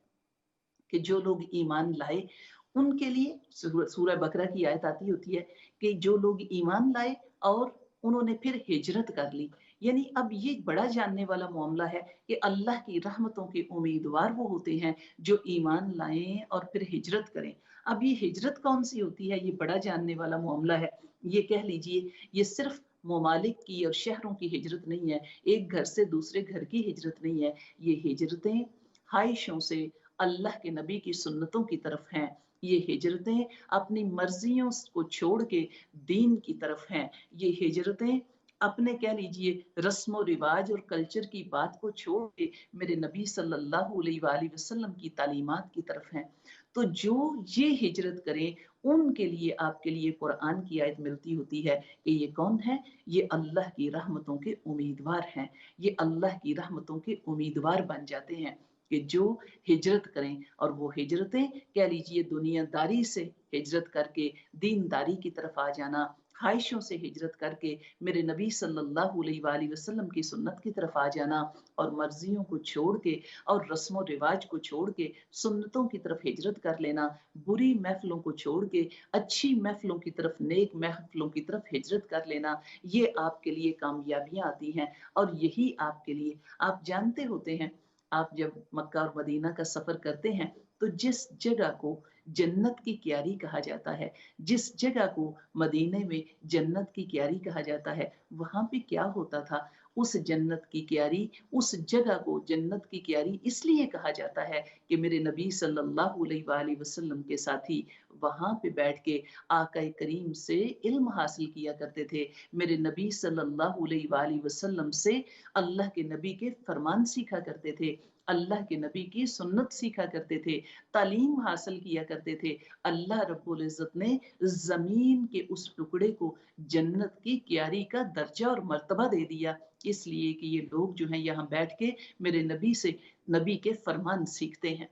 कि जो लोग ईमान लाए उनके लिए, सूरह बकरा की आयत आती होती है कि जो लोग ईमान लाए और उन्होंने फिर हिजरत कर ली, यानी अब ये बड़ा जानने वाला मामला है कि अल्लाह की रहमतों के उम्मीदवार वो होते हैं जो ईमान लाएं और फिर हिजरत करें। अब ये हिजरत कौन सी होती है, ये बड़ा जानने वाला मामला है। ये कह लीजिए ये सिर्फ ममालिक की और शहरों की हिजरत नहीं है, एक घर से दूसरे घर की हिजरत नहीं है, ये हिजरतें ख्वाहिशों से अल्लाह के नबी की सुन्नतों की तरफ हैं, ये हिजरतें अपनी मर्जियों को छोड़ के दीन की तरफ हैं, ये हिजरतें अपने कह लीजिए रस्म व रिवाज और कल्चर की बात को छोड़ के मेरे नबी सल्लल्लाहु अलैहि वसल्लम की तालीमात की तरफ हैं। तो जो ये हिजरत करें उनके लिए आपके लिए कुरान की आयत मिलती होती है कि ये कौन है, ये अल्लाह की रहमतों के उम्मीदवार हैं, ये अल्लाह की रहमतों के उम्मीदवार बन जाते हैं कि जो हिजरत करें। और वो हिजरतें कह लीजिए दुनियादारी से हिजरत करके दीनदारी की तरफ आ जाना, ख्वाहिशों से हिजरत करके मेरे नबी सल्लल्लाहु अलैहि वसल्लम की सुन्नत की तरफ आ जाना और मर्जियों को छोड़ के और रस्म व रिवाज को छोड़ के सुन्नतों की तरफ हिजरत कर लेना, बुरी महफिलों को छोड़ के अच्छी महफिलों की तरफ, नेक महफिलों की तरफ हिजरत कर लेना, ये आपके लिए कामयाबियां आती हैं। और यही आपके लिए, आप जानते होते हैं, आप जब मक्का और मदीना का सफर करते हैं तो जिस जगह को जन्नत की क्यारी कहा जाता है, जिस जगह को मदीने में जन्नत की क्यारी कहा जाता है, वहां पे क्या होता था, उस जन्नत की क्यारी, उस जगह को जन्नत की क्यारी इसलिए कहा जाता है कि मेरे नबी सल्लल्लाहु अलैहि वसल्लम के साथी वहां पे बैठ के आका करीम से इल्म हासिल किया करते थे, मेरे नबी सल्लल्लाहु अलैहि वसल्लम से अल्लाह के नबी के फरमान सीखा करते थे, अल्लाह के नबी की सुन्नत सीखा करते थे, तालीम हासिल किया करते थे। अल्लाह रब्बुल इज़्ज़त ने ज़मीन के उस टुकड़े को जन्नत की क्यारी का दर्जा और मर्तबा दे दिया, इसलिए कि ये लोग जो हैं यहाँ बैठ के मेरे नबी से नबी के फरमान सीखते हैं।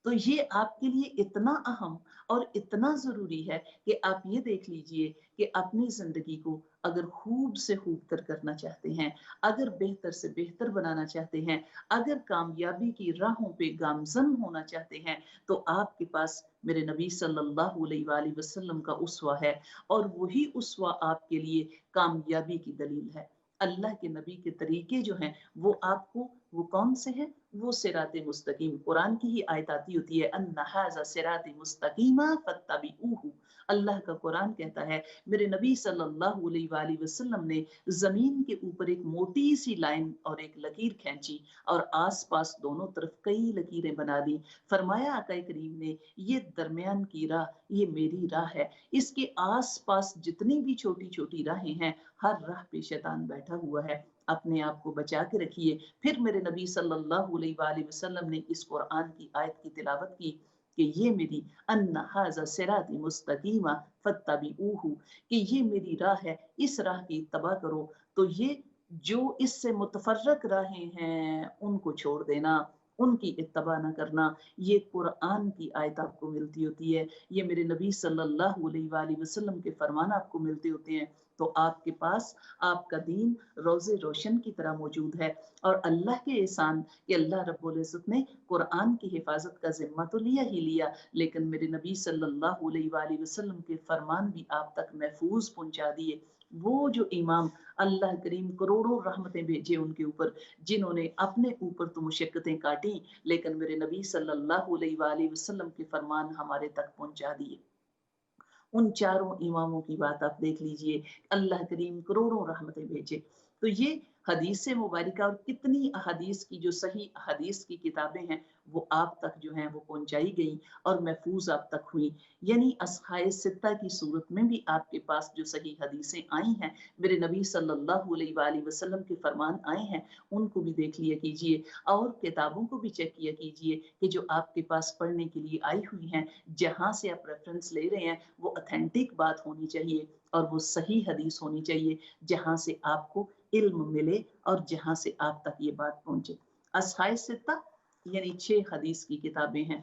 तो ये आपके लिए इतना अहम और इतना ज़रूरी है कि आप ये देख लीजिए कि अपनी ज़िंदगी को अगर खूब से खूब तर करना चाहते हैं, अगर बेहतर से बेहतर बनाना चाहते हैं, अगर कामयाबी की राहों पे गामज़न होना चाहते हैं, तो आपके पास मेरे नबी सल्लल्लाहु अलैहि वसल्लम का उसवा है और वही उसवा आपके लिए कामयाबी की दलील है। अल्लाह के नबी के तरीके जो हैं वो आपको, वो कौन से हैं, वो सिराते मुस्तकीम, कुरान की ही आयत आती होती है अन्ना हाज़ा सिराते मुस्तकीमा फत्तबिऊहु। अल्लाह का कुरान कहता है मेरे नबी सल्लल्लाहु अलैहि वसल्लम ने जमीन के ऊपर एक मोटी सी लाइन और एक लकीर खींची और आसपास दोनों तरफ कई लकीरें बना दी, फरमाया आका करीम ने ये दरमियान की राह ये मेरी राह है, इसके आसपास जितनी भी छोटी छोटी राहें हैं हर राह पे शैतान बैठा हुआ है, अपने आप को बचा के रखिए। फिर मेरे नबी सल्लल्लाहु अलैहि वसल्लम ने इस कुरान की आयत की तिलावत की कि ये मेरी अन्ना हाज़ा सिराती मुस्तकीमा फत्तबिऊहु, कि ये मेरी राह है, इस राह की इत्तबा करो। तो ये जो इससे मुतफर्रक राहें हैं उनको छोड़ देना, उनकी इत्तबा न करना, ये कुरान की आयत आपको मिलती होती है, ये मेरे नबी सल्लल्लाहु अलैहि वसल्लम के फरमान आपको मिलते होते हैं। تو آپ کے پاس آپ کا دین روزے روشن کی طرح موجود ہے۔ اور اللہ کے احسان کہ اللہ رب العزت نے قرآن کی حفاظت کا ذمہ تو لیا ہی لیا، لیکن میرے نبی صلی اللہ علیہ وآلہ وسلم کے فرمان بھی آپ تک محفوظ پہنچا دیے۔ وہ جو امام اللہ کریم کروڑوں رحمتیں بھیجے ان کے اوپر، جنہوں نے اپنے اوپر تو مشقتیں کاٹیں، لیکن میرے نبی صلی اللہ علیہ وآلہ وسلم کے فرمان ہمارے تک پہنچا دیے۔ ان چاروں اماموں کی بات آپ دیکھ لیجئے، اللہ کریم کروڑوں رحمتیں بھیجے۔ تو یہ حدیث مبارکہ اور کتنی احادیث کی جو صحیح احادیث کی کتابیں ہیں وہ آپ تک جو ہیں وہ پہنچائی گئیں اور محفوظ آپ تک ہوئیں۔ یعنی اصحاء ستہ کی صورت میں بھی آپ کے پاس جو صحیح حدیثیں آئی ہیں، میرے نبی صلی اللہ علیہ وآلہ وسلم کے فرمان آئے ہیں، ان کو بھی دیکھ لیا کیجئے اور کتابوں کو بھی چیک کیا کیجئے کہ جو آپ کے پاس پڑھنے کے لیے آئی ہوئی ہیں، جہاں سے آپ ریفرنس لے رہے ہیں وہ اتھینٹک بات ہونی چاہیے اور وہ صحیح حدیث ہونی چاہیے، جہاں سے آپ کو علم ملے اور جہاں سے آپ تک یہ بات پہنچے۔ اصحاء ستہ یعنی 6 حدیث کی کتابیں ہیں،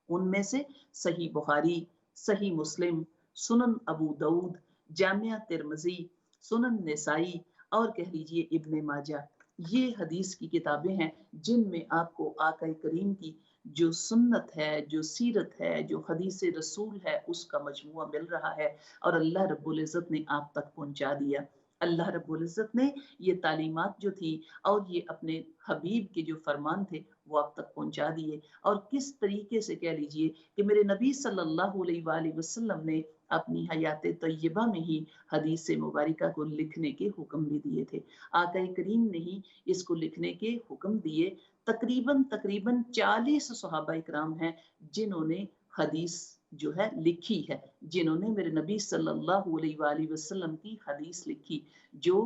ان میں سے صحیح بخاری، صحیح مسلم، سنن ابو داؤد، جامعہ ترمذی، سنن نسائی اور کہہ لیجئے ابن ماجہ، یہ حدیث کی کتابیں ہیں جن میں آپ کو آقا کریم کی جو سنت ہے، جو سیرت ہے، جو حدیث رسول ہے، اس کا مجموعہ مل رہا ہے اور اللہ رب العزت نے آپ تک پہنچا دیا۔ اللہ رب العزت نے یہ تعلیمات جو تھی اور یہ اپنے حبیب کے جو فرمان تھے وہ آپ تک پہنچا دیے، اور کس طریقے سے کہہ لیجئے کہ میرے نبی صلی اللہ علیہ وآلہ وسلم نے اپنی حیات طیبہ میں ہی حدیث مبارکہ کو لکھنے کے حکم بھی دیے تھے۔ آقا کریم نے ہی اس کو لکھنے کے حکم دیے۔ تقریباً 40 صحابہ اکرام ہیں جنہوں نے حدیث جو ہے لکھی ہے، جنہوں نے میرے نبی صلی اللہ علیہ وآلہ وسلم کی حدیث لکھی، جو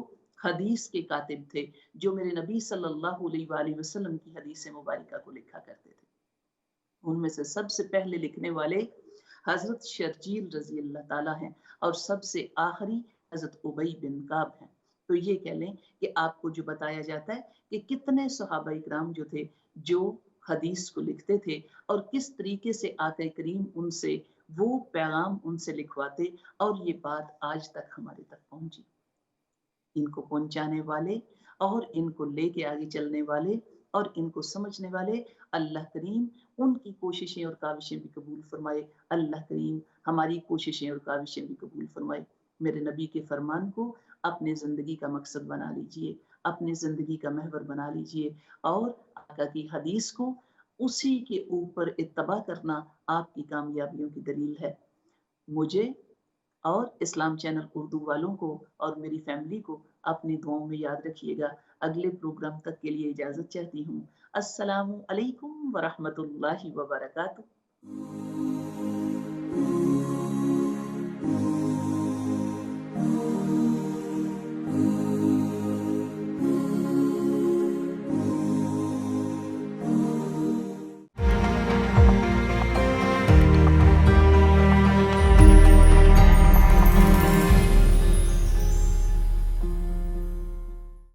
حدیث کے کاتب تھے، جو میرے نبی صلی اللہ علیہ وآلہ وسلم کی حدیث مبارکہ کو لکھا کرتے تھے۔ ان میں سے سب سے پہلے لکھنے والے حضرت شرجیل رضی اللہ تعالیٰ ہیں اور سب سے آخری حضرت ابی بن کعب ہیں۔ تو یہ کہہ لیں کہ آپ کو جو بتایا جاتا ہے کہ کتنے صحابہ اکرام جو تھے جو حدیث کو لکھتے تھے اور کس طریقے سے آقا کریم ان سے وہ پیغام ان سے لکھواتے، اور یہ بات آج تک ہمارے تک پہنچی۔ ان کو پہنچانے والے اور ان کو لے کے آگے چلنے والے اور ان کو سمجھنے والے اللہ کریم ان کی کوششیں اور کاوشیں بھی قبول فرمائے۔ اللہ کریم ہماری کوششیں اور کاوشیں بھی قبول فرمائے۔ میرے نبی کے فرمان کو اپنے زندگی کا مقصد بنا لیجئے، اپنے زندگی کا محور بنا لیجئے، اور آقا کی حدیث کو اسی کے اوپر اتباع کرنا آپ کی کامیابیوں کی دلیل ہے۔ مجھے اور اسلام چینل اردو والوں کو اور میری فیملی کو اپنی دعاؤں میں یاد رکھیے گا۔ اگلے پروگرام تک کے لیے اجازت چاہتی ہوں۔ السلام علیکم ورحمۃ اللہ وبرکاتہ۔